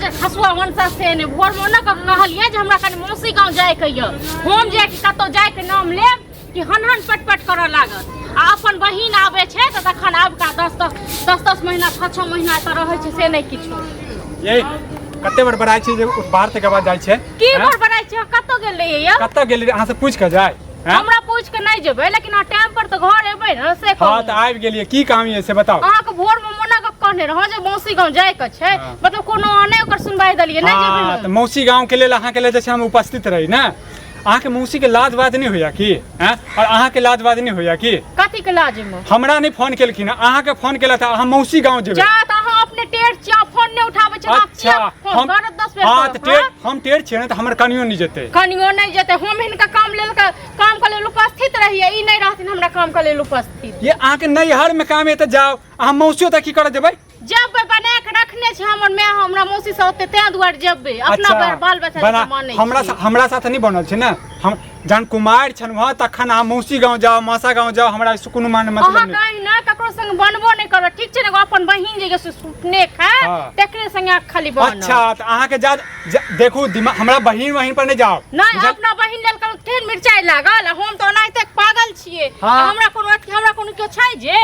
जे खसुआ वंशा से ने भोर में न कहलिए जे हमरा कनी मौसी गांव जाय के य हम जे कि कतो जाय के नाम लेब कि हनहन पटपट करऽ लागत आ अपन बहिन आबे छै त तखन आब का 10 महीना 6 महीना त रहै छै से नै किछो ये कते बार बड़ाई छै जे बाहर तक आवाज जाय छै की बार बड़ाई छै कतो गेल रहिए य कत गेल अहाँ से पूछ के जाय हमरा पूछ के नहीं जेबै लेकिन आ टाइम पर तो घर एबै न से कहू हां त आबि गेलिए की काम ये से बताओ अहाँ के भोर में मोना के कहने रह जे मौसी गांव जाय के छै मतलब कोनो आने ओकर सुनवाई दलिए नहीं जेबै हां त मौसी गांव के लेल अहाँ के लेल जे हम उपस्थित रही ना अहाँ के मौसी के लाज बाज नहीं होया की हैं और अहाँ के लाज बाज नहीं होया की कथि के लाज में हमरा नहीं फोन केलखिन अहाँ के फोन केला था अहाँ मौसी गांव जेबै जा त अहाँ अपने टेढ़ छिया फोन नहीं उठाबै छै अच्छा हम 10 बेर हां त टेढ़ हम टेढ़ छियै न त हमर कनियो नहीं जेतै कनियो नहीं जेतै हम हिनका काम के लेल उपस्थित रहिए ई नहीं रहथिन हमरा काम के लेल उपस्थित ये अहाँ के नैहर में काम है त जाओ अहाँ मौसियो त की कर देबै जब बना के रखने छै हमर मैं हमरा मौसी से ओते ते दुआर जेबै अपना बाल बच्चा के माने हमरा साथ नहीं बनल छै ना हम जहन कुमार छन वहां तखन अहाँ मौसी गांव जाओ मासा गांव जाओ हमरा कोनो मान मतलब नहीं अहाँ कहि ना ककरो संग बनबो नहीं कर ठीक छै ना अपन बहिन जे के सुपने खा तकरे संग खाली बन अच्छा त अहाँ के देखू दिमाग हमरा बहिन पर नहीं जाओ नहीं अपना बहिन लेल कर तेल मिर्चाई लागल हम तो ओनाहिते पागल छियै हमरा कोनो के छै जे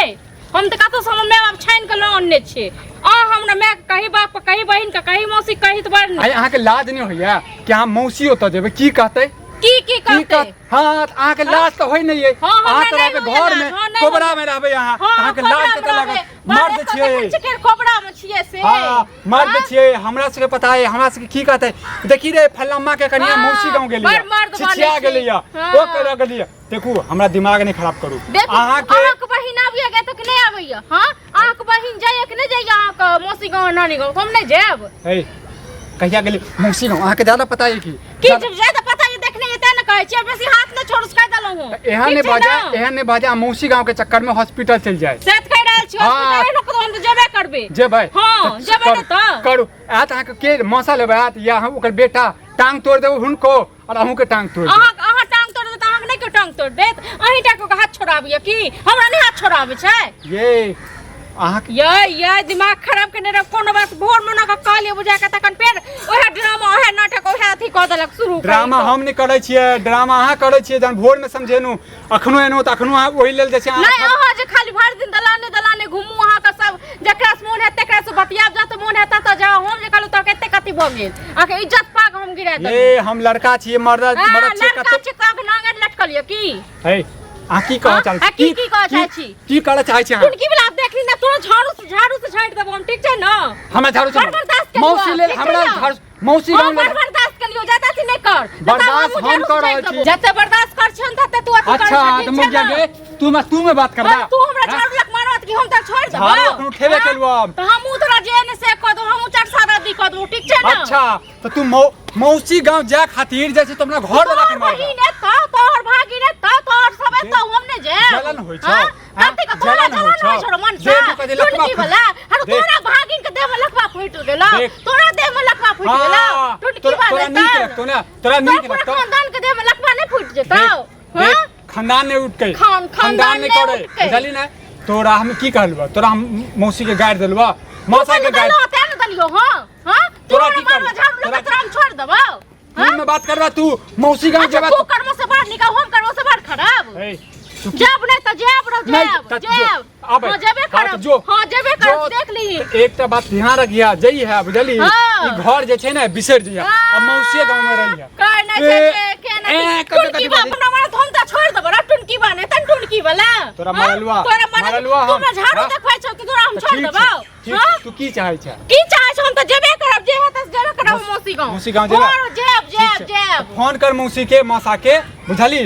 हम त कतो समय में बाप छाइन के लानने छै हमरा मैं कहीं बाप कहीं बहिन का कहीं मौसी कहीं त बड़ अहाँ के लाज नहीं होइया कि अहाँ मौसी ओत जेबै की कहतै की कहते हां अहाँ के लाज त होय नहीं है अहाँ त रहबे घर में कोबरा में रहबे अहाँ अहाँ के लाज कत लागत मर्द छियै चिकेर कोबरा में छियै से हां मर्द छियै हमरा से पता है हमरा से की कहते देखी रे फल्लम्मा के कनिया मौसी गांव गेलिए छिछिया गेलिए ओ कर गेलिए देखू हमरा दिमाग नहीं खराब करू अहाँ के बहिन आबिया गए त नहीं आबैया हां अहाँ के बहिन जाय के नहीं जाय अहाँ के मौसी गांव नानी गांव हम नहीं जाब ए कहिया गेली मौसी गांव अहाँ के ज्यादा पता है की ज्यादा पता है देखने ये त न कहै छै बेसी हाथ न छोड़ उसका दलौ हूं एहन ने बाजा मौसी गांव के चक्कर में हॉस्पिटल चल जाए सेट कह रहल छी हॉस्पिटल लोग हम त जेबे करबे जेबै हां जेबे न त करू आत अहाँ के मौसा लेबै आत या हम ओकर बेटा टांग तोड़ देबो हुनको और अहू के टांग तोड़ अहाँ टांग तोड़ देत अहाँ नहीं के टांग तोड़ देत अहीं टा के हाथ छोड़ाबिए की हमरा नहीं हाथ छोड़ाबे छै ये अहाँ ये दिमाग खराब करने रे कोनो बात भोर में न कहलिए बुझा के तखन फेर ओहे ड्रामा ओहे नाटक ओहे अथी क देलक शुरू ड्रामा हम नहीं करै छियै ड्रामा अहाँ करै छियै जन भोर में समझेनु अखनो एनो त अखनो अहाँ ओहि लेल जे छै नहीं अहाँ जे खाली भर दिन दलाने घुमू अहाँ के सब जकरा से मोन है तकरा से बतियाब जा त मोन है त जाओ हम जे कहलु त कते कथि भ गेल आ के इज्जत पाग हम गिरा दे ए हम लड़का छियै मर्द छियै कते लड़का छियै का नांगर लटकलिए की हे आ की कह चाहै छी की कह चाहै छी की करे चाहै छी की बिला देखली ना तोरा झाड़ू से झाड़ देबो हम ठीक छै ना हमरा झाड़ू से मौसी लेल हमरा झाड़ू मौसी गांव में बर्दाश्त कर लियो ज्यादा थी नहीं कर बर्दाश्त हम कर रहल छी जते बर्दाश्त कर छन तते तू अथी कर अच्छा त मुक जागे तू में बात करबा तू हमरा झाड़ू लग मारत कि हम त छोड़ देबो झाड़ू अखनो ठेबे केलबो त हम तोरा जेने से क दो हम चार सादा दी क दो ठीक छै ना अच्छा त तू मौसी गांव जा खातिर जे छै त हमरा घर वाला के मार बहिन त तोहर भागी ने त तोहर सब त हम ने जे जलन होय छै कते का तोरा जलन होय छै मन से टुटकी वाला हर तोरा भागिन के देह में लकवा फुट गेला तोरा देह में लकवा फुट गेला टुटकी वाला तोरा नीक लगतो ना तोरा नीक लगतो खानदान के देह में लकवा नहीं फुट जेतौ हां खानदान ने उठ के खानदान ने करे बुझली ना तोरा हम की कहलबा तोरा हम मौसी के गाड़ देलबा मौसा के गाड़ होते न दलियो हां तोरा की कर तोरा हम छोड़ देबो तू में बात करबा तू मौसी गांव जेबा तू कर्म से बाहर निकाल हम कर्म से बाहर खराब जब नहीं तो जेब हां जेबे करब हां जेबे करब देख ली एकटा बात ध्यान रखिया जई है बुझली ई घर जे छै ना बिसर जइया अब मौसी गांव में रहिया कर नहीं छै के ना टुनकी बाप हमरा मार हम त छोड़ देबो रे टुनकी बने तन टुनकी वाला तोरा मारलवा तू में झाड़ू देखै छौ कि तोरा हम छोड़ देबो हां तू की चाहै छ हम त जेबे करब जे है त जेबे करब मौसी गांव जेब फोन कर मौसी के मौसा के बुझली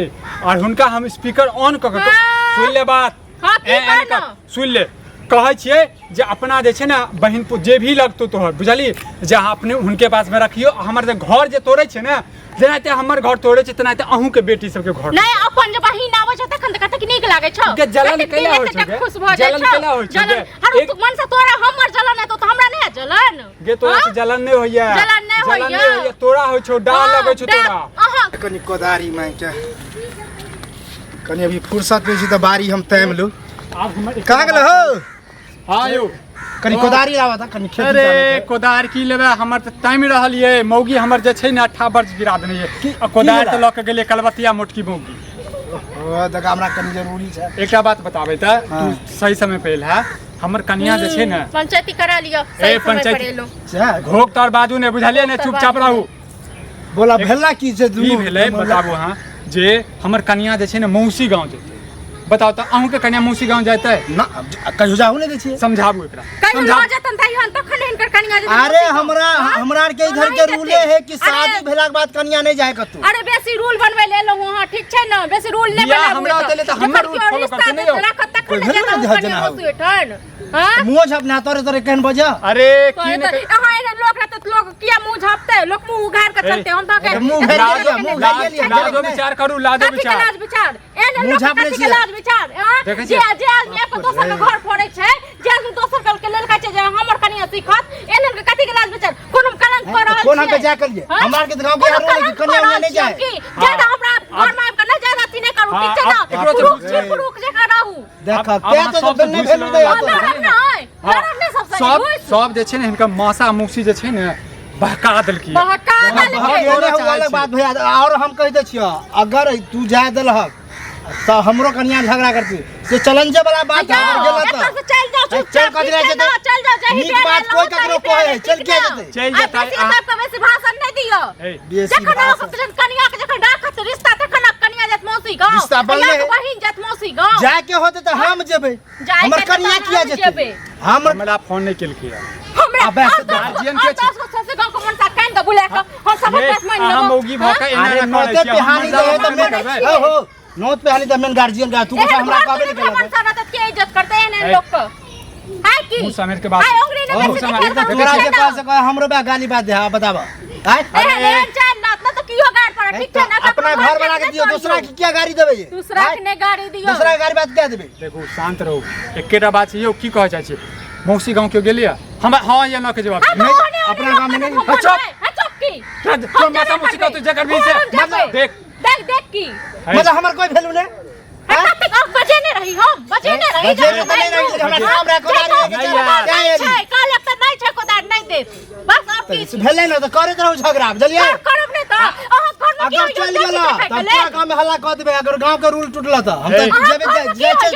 और हुनका हम स्पीकर ऑन क के सुन ले बात हां की करना सुन ले कहै छियै जे अपना जे छै ना बहिन जे भी लगतो तोहर बुझली जे अपने उनके पास में रखियो हमर जे घर जे तोड़े छै ना जेनाते हमर घर तोड़े छै तेनाते अहू के बेटी सब के घर नहीं अपन जे बहिन आबै छै तखन त कते नीक लागे छ के जलन कैला होय छै खुश भ जाय छ कैला होय छै हर तू मन से तोरा हमर जलन है तो हमरा नहीं है जलन गे तोरा से जलन नहीं होइया जलन नहीं होइया तोरा होय छौ डाल लगै छौ तोरा कनी कोदारी मांगटा कनी अभी फुर्सत में छी त बारी हम टाइम लू कहां गेल हो हां यौ कनी कोदारी लावा था कनी खेती अरे कोदार की लेबे हमर त टाइम रहल ये मौगी हमर जे छै ने 18 वर्ष गिरा देने ये कोदार त ल के गेले कलबतिया मोटकी मौगी ओ देखा हमरा कनी जरूरी छै एकटा बात बताबे त तू सही समय पे है हमर कन्या जे छै ने पंचायती करा लियो सही समय पर एलो घोक तोर बाजू ने बुझलिए ने चुपचाप रहू बोला भेला की छै ई भेलै बताबू हां जे हमर कन्या जे छै ने मौसी गांव जेतै बताओ त अहू के कन्या मौसी गांव जाते ना कहियो जाहू ने दै छियै समझाबू एकरा कहियो ल जतन तहियन तखन हिनकर कन्या जे अरे हमरा के इधर के रूले है कि शादी भेला के बाद कन्या नहीं जाए कतौ अरे बेसी रूल बनबै ले लो हां ठीक छै ना बेसी रूल नै बियाह बनाबू हमरा देले त हमर रूल फॉलो करते नहीं हो रखत तखन जे कन्या मौसी ठन हां मुंह झपना तोरे कहन बजा अरे की ने हां एने लोग रहत त लोग किया मुंह झापते लोग मुंह उघार के चलते हम तो के मुंह घेर लिया लादो विचार करू लादो विचार लाज विचार एने मुंह लोग झापले के छियै। लाज विचार हां जे आदमी एक दोसर के घर फोड़े छै जे आदमी दोसर कल के लेल कहै छै जे हमर कन्या सीखत एने के कथि के लाज विचार कोनो कलंक कर रहल छै कोन हम के जा करिए हमरा के गांव के रोल कि कन्या नहीं जाए ज्यादा हमरा घर में आब के ना ज्यादा ती नहीं करू ठीक छै ना रुक जे का रहू देखा के तो नहीं भेलू दे सब जे छै ने हिनका मासा मौसी जे छै ने बहका देलकी अलग बात भैया और हम कह दे छियो अगर तू जा देलहक तो हमरो कन्या झगड़ा करती से चैलेंज वाला बात है अगर गेल त चल जाओ चल कदरा जेते चल जाओ जही नीक बात कोई ककरो कोई चल के जेते चल जेता आप वैसे भाषण नहीं दियो जखन आप कन्या के जखन डाकत रिश्ता तखन आप कन्या जत मौसी गांव रिश्ता बनले बहिन जत मौसी गांव जाए के होते त हम जेबै हमर कन्या किया जेते हमरा फोन नहीं केलकी हमरा अबे गार्जियन के छै से गांव को मनसा कान के बुला के हम सब पास मान अहाँ लेबो मौगी भका एना नोते पिहानी दे त मैं हो नोत पे हाली त मेन गार्जियन का तू कैसे हमरा कहबे नहीं मन केला सारा के इज्जत करते हैं इन लोग को है की मुंह समेट के बात हाय अंग्रेजी ने मुंह समेट के तोरा के कह से हमरो बा गाली बात दे बतावा अरे चल ना तो कियो गाड़ पर ठीक है ना अपना घर वाला के दियो दूसरा की क्या गाड़ी देबे ये दूसरा के ने गाड़ी दियो दूसरा के गाड़ी बात क्या देबे देखो शांत रहो एकेटा बात छै यो की कहै छै मौसी गांव के गेलिया हम हां या न के जवाब अपना गांव में नहीं चुप की तो माता मौसी का तो जगह भी से मतलब देख देख की मतलब हमर कोई वैल्यू नहीं तब तक बचे नहीं रही हम बचे नहीं रही बचे नहीं रही हमरा काम रे कोदारी के चल काल एक तो नहीं छै कोदार नहीं दे बस आप की भेले न तो करत रहू झगड़ा बुझलिए करब नहीं तो अहाँ घर में अगर चल गेला तब पूरा गांव में हल्ला कर देबे अगर गांव के रूल टूटला त हम तो जेबे जे चल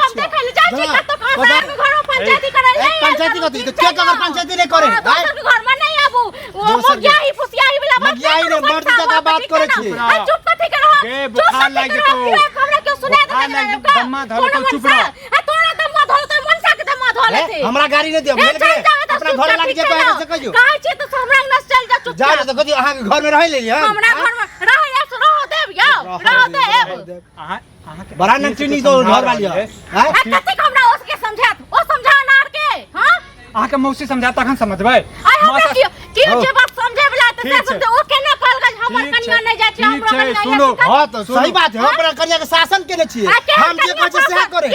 पंचायती करे पंचायती कथी तो के अगर पंचायती नहीं करे घर में नहीं आबू वो मुगियाही फुसियाही वाला मुगियाही ने मर्द जगह बात करे छी चुप कथी के रहो गे बुखार लाग जेतो हमरा क्यों सुना दे दम्मा धरो तो चुप रह तोरा दम्मा धरो तो मनसा के दम्मा धो लेते हमरा गाड़ी नहीं दियो भेल के अपना घर लाग जे कहे से कहियो कहै छी तो हमरा न चल जा चुप जा तो कथी अहाँ के घर में रह ले हमरा घर में रहो देब यो रहो देब अहाँ के बड़ा नचनी तो घर वाली है कथी हमरा उसके समझात ओ समझा नार के हां अहाँ के मौसी समझा तखन समझबै कियो जे बात समझे वाला त से समझे ओ केना कहल गज हमर कन्या नहीं जाय छै हमरो कन्या सुनो हां तो सही बात है अपना कन्या के शासन केने छी हम जे कहै छै से करे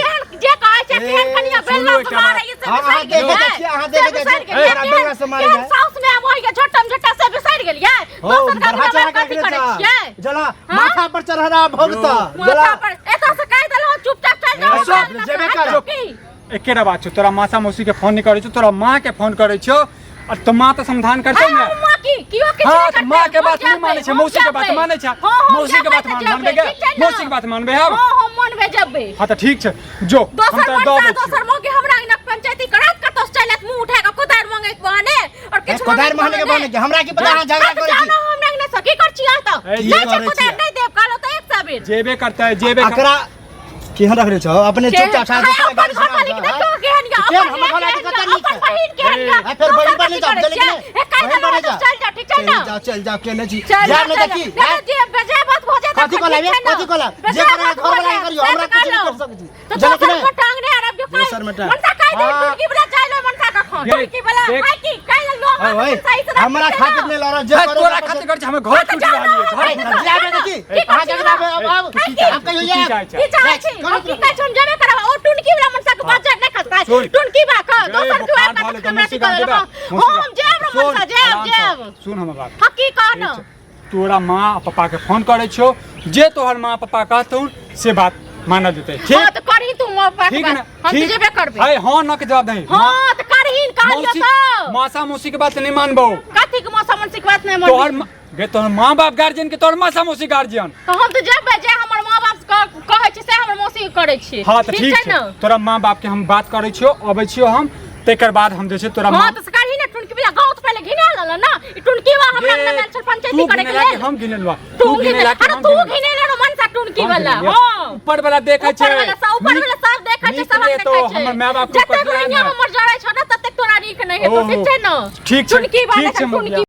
जे कहै छै केहन कन्या बेलना से मारे ई सब हां देखे देखिए अहाँ देखे देखिए बेलना से मारे जाए साउस में वही के झटम झटा से बिसर गेलिए दोसर का कथि करै छियै जला माथा पर चढ़ा भोगता माथा पर एता से कह देलो चुपचाप चल जाओ जेबे कर एकेटा बात छौ तोरा मासा मौसी के फोन नहीं करै छौ तोरा माँ के फोन करै छौ और तो माँ तो समाधान करते ना माँ की कियो के हां माँ के बात नहीं माने छै मौसी के बात माने छै मौसी के बात मानबे गे मौसी के बात मानबे हम हम मानबे जबे हां तो ठीक छै जो हम तो दबे दोसर मोगे हमरा इना पंचायती करत कतौ चलत मुंह उठा के कोदार मांगे के बहाने और किछ कोदार मांगे के बहाने के हमरा की पता अहाँ झगड़ा करै छी हमरा इना सकी कर छी आ तो जा कोदार नहीं देब कालो तो एक सबेर जेबे करता है जेबे एकरा केहन रखले छ अपने चुपचाप साथ दूसरा गाड़ी से केहन हम घर के कतन नहीं बहिन केहन फिर बहिन पर ले जाओ चल बहिन पर जा चल जा ठीक है ना चल केने छी जा न देखी जे बजे बात हो जाता कथि को लावे कथि को ला जे करे घर वाला करियो हमरा कुछ नहीं कर सकै छी तो दोसर में टांग ने अरब जो दोसर में टांग मनसा कह दे तुर्की वाला चाय लो मनसा का खा तुर्की वाला भाई की कह लो सही से हमरा खातिर नहीं लड़ा जे करे तोरा खातिर कर हम घर टूट रहलिए घर जाबे देखी अहाँ जगह अब कहियो ये की चाहे छी की कह छन जेबे करबा ओ टुनकी वाला मनसा के बात नहीं खसता टुनकी बा का दोसर के बात हमरा से कर हम जेब मनसा जेब सुन हमर बात हकी कहना तोरा माँ पापा के फोन करे छो जे तोहर माँ पापा कहतौ से बात माना देते ठीक हां तो करही तू मां पापा ठीक है हम जेबे करबे हां न के जवाब नहीं हां तो करही का कहलियो तो मौसा मौसी के बात नहीं मानबो। कथी के मौसा मौसी के बात नहीं तोहर मानबी गे तोहर माँ बाप गार्जियन के तोहर मौसा मौसी गार्जियन। तो हम तो जब जे हमर माँ बाप कहै छै से हमर मौसी करै छी। हाँ तो ठीक छै तोरा माँ बाप के हम बात करै छियो अबै छियो हम तेकर बाद हम जे छै तोरा हां तो सरकारी ने टुनकी बिला गांव तो पहले घिना ल ना ई टुनकी वा हमरा ना मेंशन पंचायती करे के ले हम घिनलवा तू घिनेला के हम घिनेला रो मन सा टुनकी वाला हां ऊपर वाला देखै छै ऊपर वाला सब देखै छै सब देखै छै तो हमर माँ बाप को जते दुनिया हमर जड़ै छ ना तते तोरा नीक नहीं है तो ठीक छै ना ठीक छै टुनकी वाला ठीक छै टुनकी